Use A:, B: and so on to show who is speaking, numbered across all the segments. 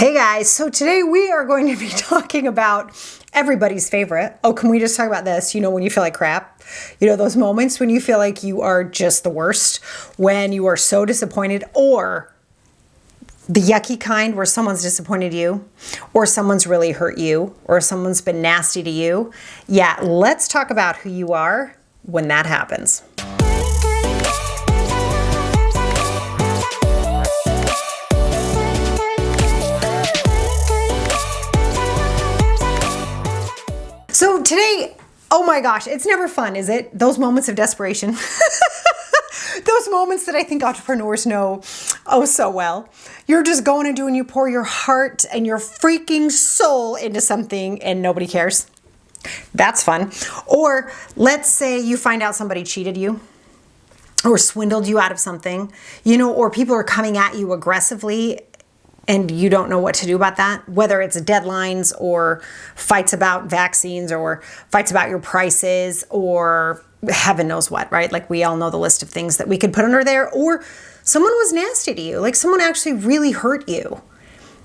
A: Hey guys, so today we are going to be talking about everybody's favorite. Oh, can we just talk about this? You know, when you feel like crap, you know, those moments when you feel like you are just the worst, when you are so disappointed, or the yucky kind where someone's disappointed you, or someone's really hurt you, or someone's been nasty to you. Yeah, let's talk about who you are when that happens. So today, oh my gosh, it's never fun, is it? Those moments of desperation. Those moments that I think entrepreneurs know oh so well. You're just going and doing, you pour your heart and your freaking soul into something and nobody cares. That's fun. Or let's say you find out somebody cheated you or swindled you out of something, you know, or people are coming at you aggressively and you don't know what to do about that, whether it's deadlines or fights about vaccines or fights about your prices or heaven knows what, right? Like we all know the list of things that we could put under there. Or someone was nasty to you, like someone actually really hurt you.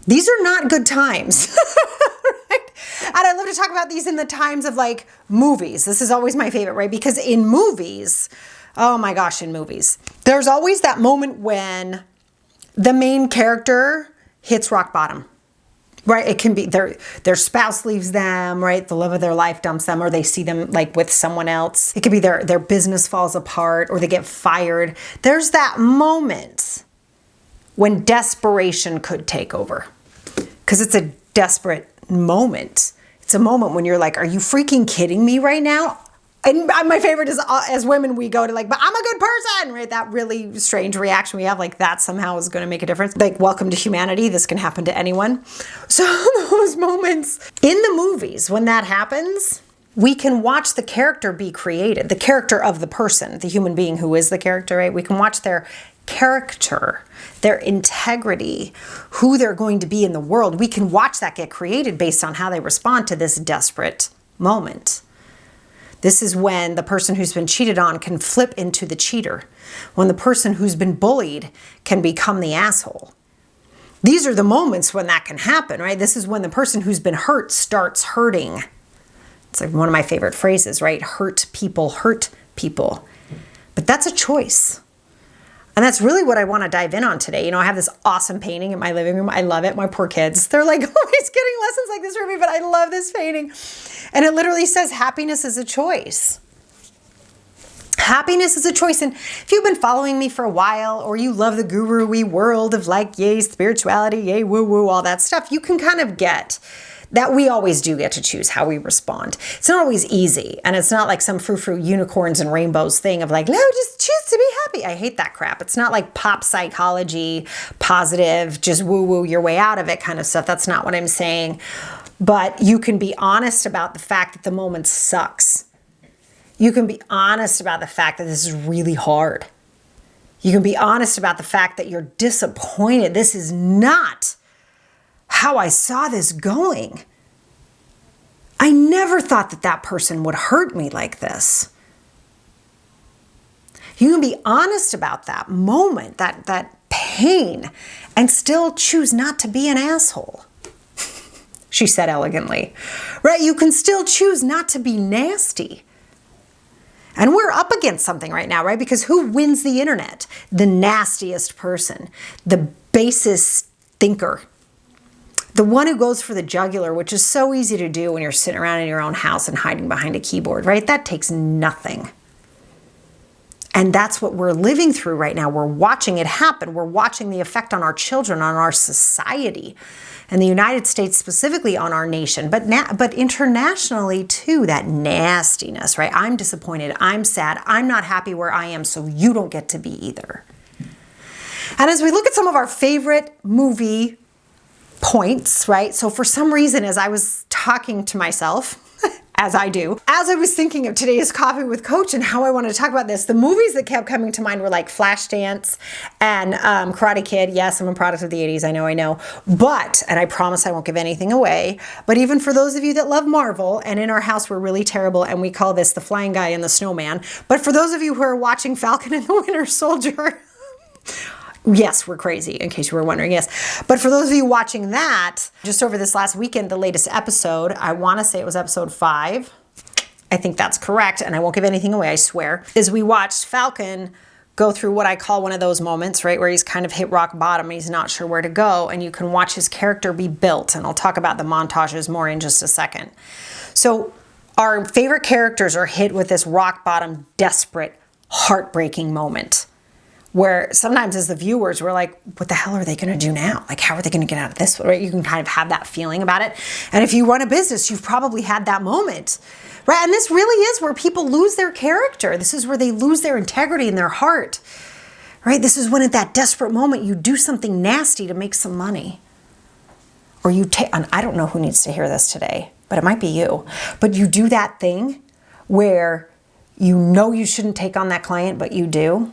A: These are not good times. Right? And I love to talk about these in the times of like movies. This is always my favorite, right? Because in movies, oh my gosh, in movies, there's always that moment when the main character hits rock bottom, right? It can be their spouse leaves them, right? The love of their life dumps them, or they see them like with someone else. It could be their business falls apart or they get fired. There's that moment when desperation could take over because it's a desperate moment. It's a moment when you're like, are you freaking kidding me right now? And my favorite is as women, we go to like, but I'm a good person, right? That really strange reaction we have, like that somehow is going to make a difference. Like, welcome to humanity. This can happen to anyone. So those moments in the movies, when that happens, we can watch the character be created, the character of the person, the human being who is the character, right? We can watch their character, their integrity, who they're going to be in the world. We can watch that get created based on how they respond to this desperate moment. This is when the person who's been cheated on can flip into the cheater. When the person who's been bullied can become the asshole. These are the moments when that can happen, right? This is when the person who's been hurt starts hurting. It's like one of my favorite phrases, right? Hurt people. But that's a choice. And that's really what I want to dive in on today. You know, I have this awesome painting in my living room. I love it. My poor kids, they're like always getting lessons like this from me, but I love this painting. And it literally says happiness is a choice. Happiness is a choice. And if you've been following me for a while, or you love the guru-y world of like, yay, spirituality, yay, woo-woo, all that stuff, you can kind of get that we always do get to choose how we respond. It's not always easy. And it's not like some frou-frou unicorns and rainbows thing of like, no, just choose to be happy. I hate that crap. It's not like pop psychology, positive, just woo-woo your way out of it kind of stuff. That's not what I'm saying. But you can be honest about the fact that the moment sucks. You can be honest about the fact that this is really hard. You can be honest about the fact that you're disappointed. This is not how I saw this going. I never thought that that person would hurt me like this. You can be honest about that moment, that pain, and still choose not to be an asshole. She said elegantly, right? You can still choose not to be nasty. And we're up against something right now, right? Because who wins the internet? The nastiest person, the basest thinker, the one who goes for the jugular, which is so easy to do when you're sitting around in your own house and hiding behind a keyboard, right? That takes nothing. And that's what we're living through right now. We're watching it happen. We're watching the effect on our children, on our society, and the United States specifically on our nation, but internationally too, that nastiness, right? I'm disappointed. I'm sad. I'm not happy where I am, so you don't get to be either. And as we look at some of our favorite movie points, right? So for some reason, as I was talking to myself, as I do, as I was thinking of today's Coffee with Coach and how I wanted to talk about this, the movies that kept coming to mind were like Flashdance and Karate Kid. Yes, I'm a product of the 80s, I know. But, and I promise I won't give anything away, but even for those of you that love Marvel, and in our house we're really terrible and we call this the flying guy and the snowman, but for those of you who are watching Falcon and the Winter Soldier, Yes, we're crazy, in case you were wondering, yes. But for those of you watching that, just over this last weekend, the latest episode, I want to say it was episode 5. I think that's correct, and I won't give anything away, I swear, is we watched Falcon go through what I call one of those moments, right, where he's kind of hit rock bottom and he's not sure where to go, and you can watch his character be built, and I'll talk about the montages more in just a second. So our favorite characters are hit with this rock bottom, desperate, heartbreaking moment, where sometimes as the viewers, we're like, what the hell are they going to do now? Like, how are they going to get out of this? Right? You can kind of have that feeling about it. And if you run a business, you've probably had that moment, right? And this really is where people lose their character. This is where they lose their integrity and their heart, right? This is when at that desperate moment, you do something nasty to make some money. Or you take, and I don't know who needs to hear this today, but it might be you. But you do that thing where you know you shouldn't take on that client, but you do.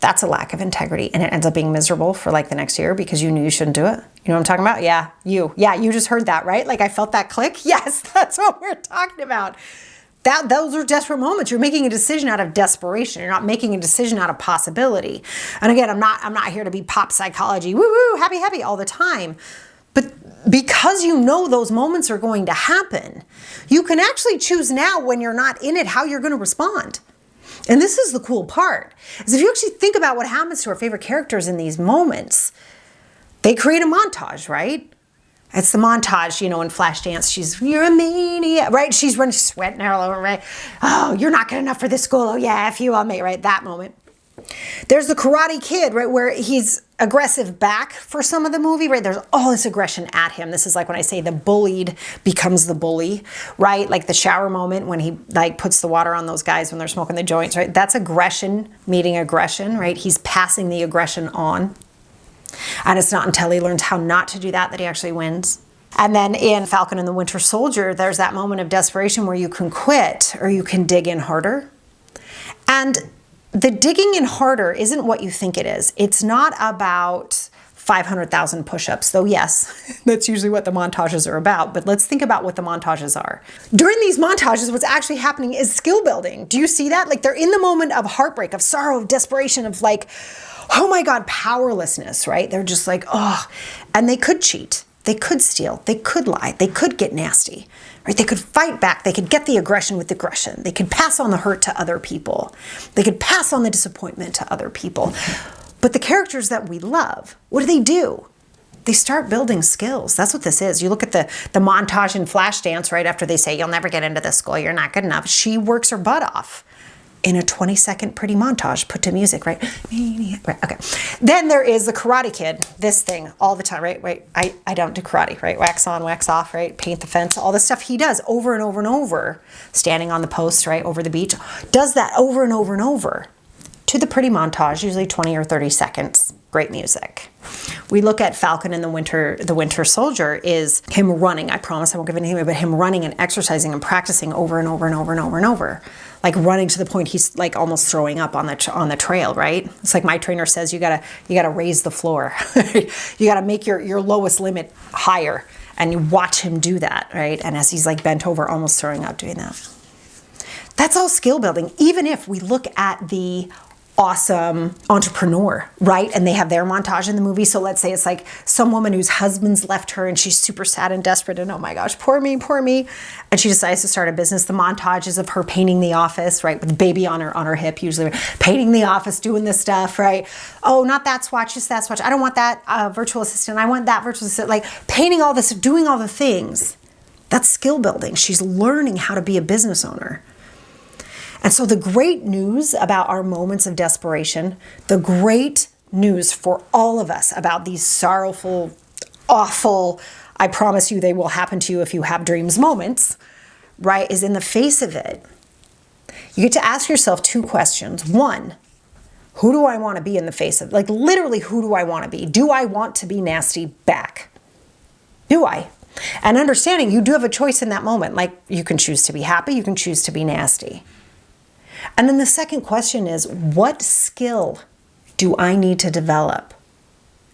A: That's a lack of integrity, and it ends up being miserable for like the next year because you knew you shouldn't do it. You know what I'm talking about? Yeah, you just heard that, right? Like I felt that click. Yes, that's what we're talking about. Those are desperate moments. You're making a decision out of desperation. You're not making a decision out of possibility. And again, I'm not here to be pop psychology, woo woo, happy, happy all the time. But because you know those moments are going to happen, you can actually choose now when you're not in it how you're going to respond. And this is the cool part, is if you actually think about what happens to our favorite characters in these moments, they create a montage, right? It's the montage, you know, in Flashdance, you're a maniac, right? She's running, sweating all over, right? Oh, you're not good enough for this school. Oh yeah, F you, I'll make, right? That moment. There's the Karate Kid, right? Where he's aggressive back for some of the movie, right? There's all this aggression at him. This is like when I say the bullied becomes the bully, right? Like the shower moment when he like puts the water on those guys when they're smoking the joints, right? That's aggression meeting aggression, right? He's passing the aggression on. And it's not until he learns how not to do that he actually wins. And then in Falcon and the Winter Soldier, there's that moment of desperation where you can quit or you can dig in harder. And the digging in harder isn't what you think it is. It's not about 500,000 push-ups, though yes, that's usually what the montages are about, but let's think about what the montages are. During these montages, what's actually happening is skill building. Do you see that? Like they're in the moment of heartbreak, of sorrow, of desperation, of like, oh my God, powerlessness, right? They're just like, oh, and they could cheat. They could steal, they could lie, they could get nasty, right? They could fight back, they could get the aggression with aggression, they could pass on the hurt to other people, they could pass on the disappointment to other people. But the characters that we love, what do? They start building skills. That's what this is. You look at the montage in Flashdance, right after they say, you'll never get into this school, you're not good enough. She works her butt off in a 20-second pretty montage put to music, right? Okay. Then there is the Karate Kid, this thing all the time, right? I don't do karate, right? Wax on, wax off, right? Paint the fence, all the stuff he does over and over and over, standing on the post, right, over the beach, does that over and over and over to the pretty montage, usually 20 or 30 seconds. Great music. We look at Falcon and the Winter Soldier is him running. I promise I won't give anything away, but him running and exercising and practicing over and over and over and over and over. Like running to the point he's like almost throwing up on the trail, right? It's like my trainer says, you gotta raise the floor. You gotta make your lowest limit higher, and you watch him do that, right? And as he's like bent over, almost throwing up, doing that. That's all skill building. Even if we look at the awesome entrepreneur, right? And they have their montage in the movie. So let's say it's like some woman whose husband's left her and she's super sad and desperate and oh my gosh, poor me, poor me. And she decides to start a business. The montage is of her painting the office, right? With the baby on her hip, usually painting the office, doing this stuff, right? Oh, not that swatch, just that swatch. I don't want that virtual assistant. I want that virtual assistant, like painting all this, doing all the things. That's skill building. She's learning how to be a business owner. And so the great news about our moments of desperation, the great news for all of us about these sorrowful, awful, I promise you they will happen to you if you have dreams moments, right, is in the face of it. You get to ask yourself 2 questions. 1, who do I want to be in the face of? Like literally, who do I want to be? Do I want to be nasty back? Do I? And understanding you do have a choice in that moment. Like you can choose to be happy, you can choose to be nasty. And then the second question is, what skill do I need to develop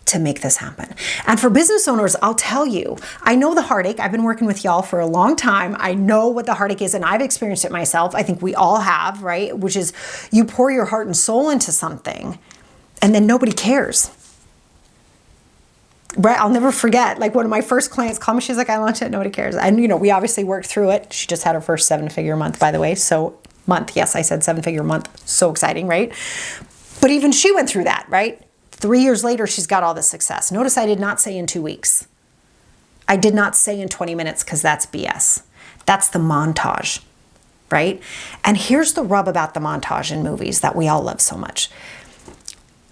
A: to make this happen? And for business owners, I'll tell you, I know the heartache. I've been working with y'all for a long time. I know what the heartache is, and I've experienced it myself. I think we all have, right? Which is you pour your heart and soul into something, And then nobody cares. Right? I'll never forget, like one of my first clients called me, she's like, I launched it, nobody cares. And we obviously worked through it. She just had her first 7-figure month, by the way. So month, yes, I said 7-figure month. So exciting, right? But even she went through that, right? 3 years later, she's got all this success. Notice I did not say in 2 weeks. I did not say in 20 minutes because that's BS. That's the montage, right? And here's the rub about the montage in movies that we all love so much.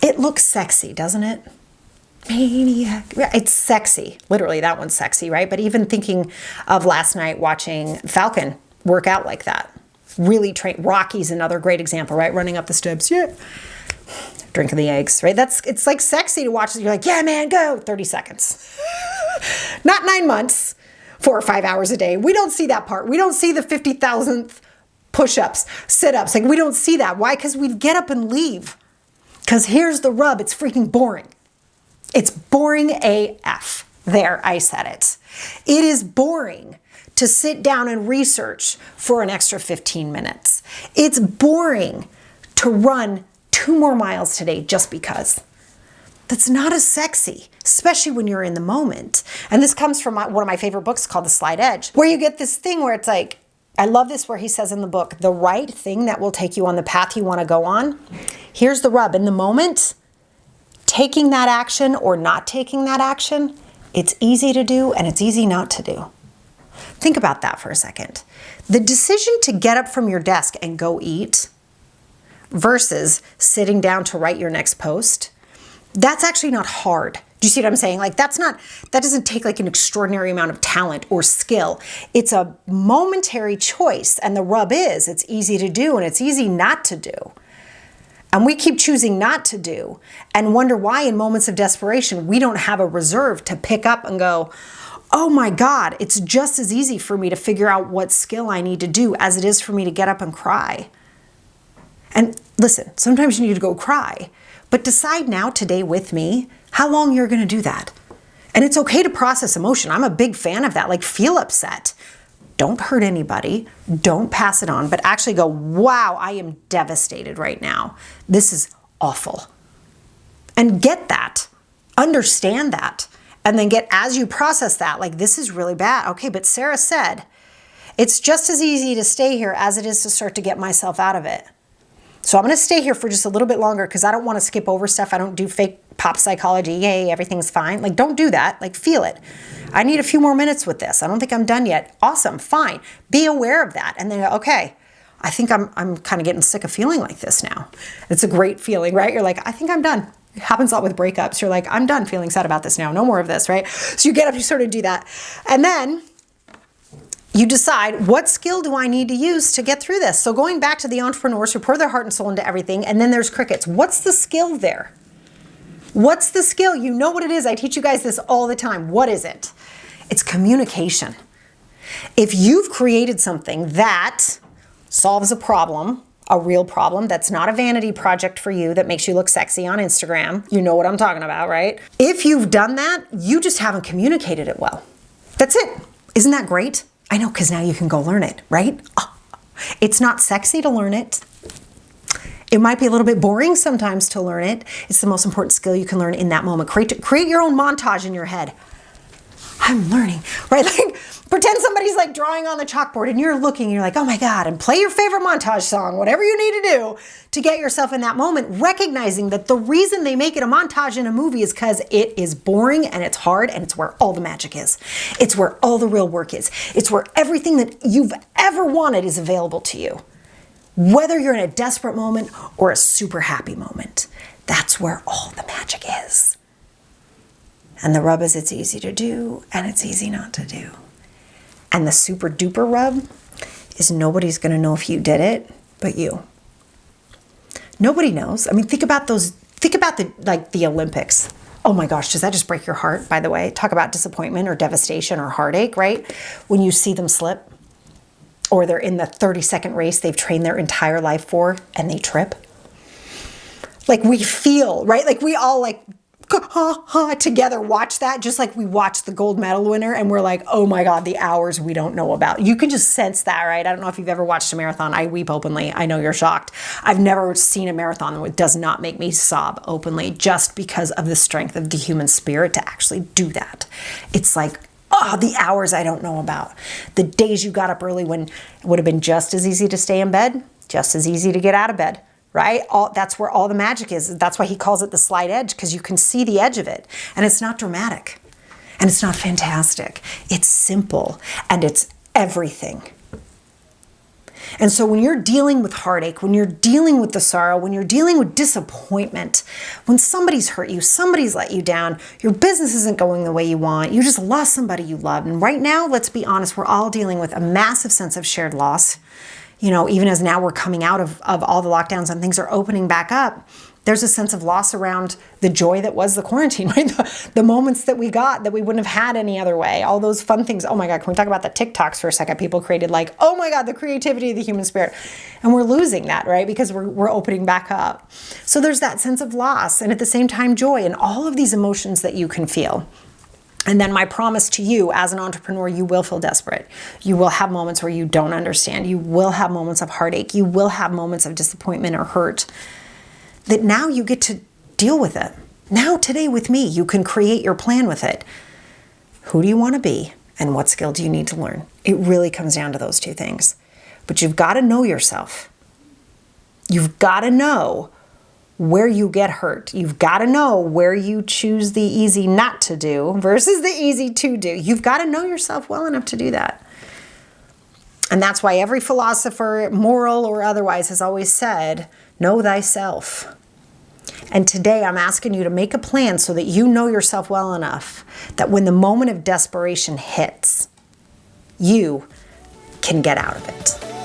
A: It looks sexy, doesn't it? Maniac. It's sexy. Literally, that one's sexy, right? But even thinking of last night watching Falcon work out like that. Really train. Rocky's another great example, right? Running up the steps. Yeah. Drinking the eggs, right? It's like sexy to watch. You're like, yeah, man, go. 30 seconds. Not 9 months, 4 or 5 hours a day. We don't see that part. We don't see the 50,000th push-ups, sit-ups. Like, we don't see that. Why? Because we'd get up and leave. Because here's the rub. It's freaking boring. It's boring AF. There, I said it. It is boring to sit down and research for an extra 15 minutes. It's boring to run 2 more miles today just because. That's not as sexy, especially when you're in the moment. And this comes from one of my favorite books called The Slight Edge, where you get this thing where it's like, I love this where he says in the book, the right thing that will take you on the path you want to go on. Here's the rub. In the moment, taking that action or not taking that action, it's easy to do and it's easy not to do. Think about that for a second. The decision to get up from your desk and go eat versus sitting down to write your next post, that's actually not hard. Do you see what I'm saying? Like that doesn't take like an extraordinary amount of talent or skill. It's a momentary choice. And the rub is it's easy to do and it's easy not to do. And we keep choosing not to do and wonder why in moments of desperation, we don't have a reserve to pick up and go, oh my God, it's just as easy for me to figure out what skill I need to do as it is for me to get up and cry. And listen, sometimes you need to go cry, but decide now today with me how long you're going to do that. And it's okay to process emotion. I'm a big fan of that. Like feel upset. Don't hurt anybody. Don't pass it on, but actually go, wow, I am devastated right now. This is awful. And get that. Understand that. And then as you process that, like this is really bad. Okay, but Sarah said, it's just as easy to stay here as it is to start to get myself out of it. So I'm going to stay here for just a little bit longer because I don't want to skip over stuff. I don't do fake pop psychology. Yay, everything's fine. Like, don't do that. Like, feel it. I need a few more minutes with this. I don't think I'm done yet. Awesome, fine. Be aware of that. And then, okay, I think I'm kind of getting sick of feeling like this now. It's a great feeling, right? You're like, I think I'm done. It happens a lot with breakups. You're like, I'm done feeling sad about this now. No more of this, right? So you get up, you sort of do that. And then you decide, what skill do I need to use to get through this? So going back to the entrepreneurs who pour their heart and soul into everything, and then there's crickets. What's the skill there? What's the skill? You know what it is. I teach you guys this all the time. What is it? It's communication. If you've created something that solves a problem, a real problem, that's not a vanity project for you that makes you look sexy on Instagram, you know what I'm talking about, right? If you've done that, you just haven't communicated it well. That's it. Isn't that great? I know, because now you can go learn it, right? Oh, it's not sexy to learn it. It might be a little bit boring sometimes to learn it. It's the most important skill you can learn in that moment. Create your own montage in your head. I'm learning, right? Like pretend somebody's like drawing on the chalkboard and you're looking and you're like, oh my God, and play your favorite montage song, whatever you need to do to get yourself in that moment, recognizing that the reason they make it a montage in a movie is because it is boring and it's hard and it's where all the magic is. It's where all the real work is. It's where everything that you've ever wanted is available to you. Whether you're in a desperate moment or a super happy moment, that's where all the magic is. And the rub is it's easy to do and it's easy not to do. And the super duper rub is nobody's going to know if you did it but you. Nobody knows. I mean, think about the Olympics. Oh my gosh, does that just break your heart, by the way? Talk about disappointment or devastation or heartache, right? When you see them slip or they're in the 30-second race they've trained their entire life for and they trip. Like we feel, right? Like we all like together watch that, just like we watch the gold medal winner and we're like, oh my God, the hours we don't know about. You can just sense that, right? I don't know if you've ever watched a marathon. I weep openly. I know you're shocked. I've never seen a marathon that does not make me sob openly, just because of the strength of the human spirit to actually do that. It's like, oh, the hours I don't know about. The days you got up early when it would have been just as easy to stay in bed, just as easy to get out of bed. Right? That's where all the magic is. That's why he calls it the slight edge, because you can see the edge of it. And it's not dramatic. And it's not fantastic. It's simple. And it's everything. And so when you're dealing with heartache, when you're dealing with the sorrow, when you're dealing with disappointment, when somebody's hurt you, somebody's let you down, your business isn't going the way you want, you just lost somebody you loved. And right now, let's be honest, we're all dealing with a massive sense of shared loss. You know, even as now we're coming out of all the lockdowns and things are opening back up, there's a sense of loss around the joy that was the quarantine, right? The moments that we got that we wouldn't have had any other way. All those fun things. Oh my God, can we talk about the TikToks for a second? People created like, oh my God, the creativity of the human spirit. And we're losing that, right? Because we're opening back up. So there's that sense of loss and at the same time joy and all of these emotions that you can feel. And then my promise to you as an entrepreneur, you will feel desperate. You will have moments where you don't understand. You will have moments of heartache. You will have moments of disappointment or hurt. That now you get to deal with it. Now today with me, you can create your plan with it. Who do you want to be? And what skill do you need to learn? It really comes down to those two things. But you've got to know yourself. You've got to know where you get hurt. You've got to know where you choose the easy not to do versus the easy to do. You've got to know yourself well enough to do that. And that's why every philosopher, moral or otherwise, has always said, know thyself. And today I'm asking you to make a plan so that you know yourself well enough that when the moment of desperation hits, you can get out of it.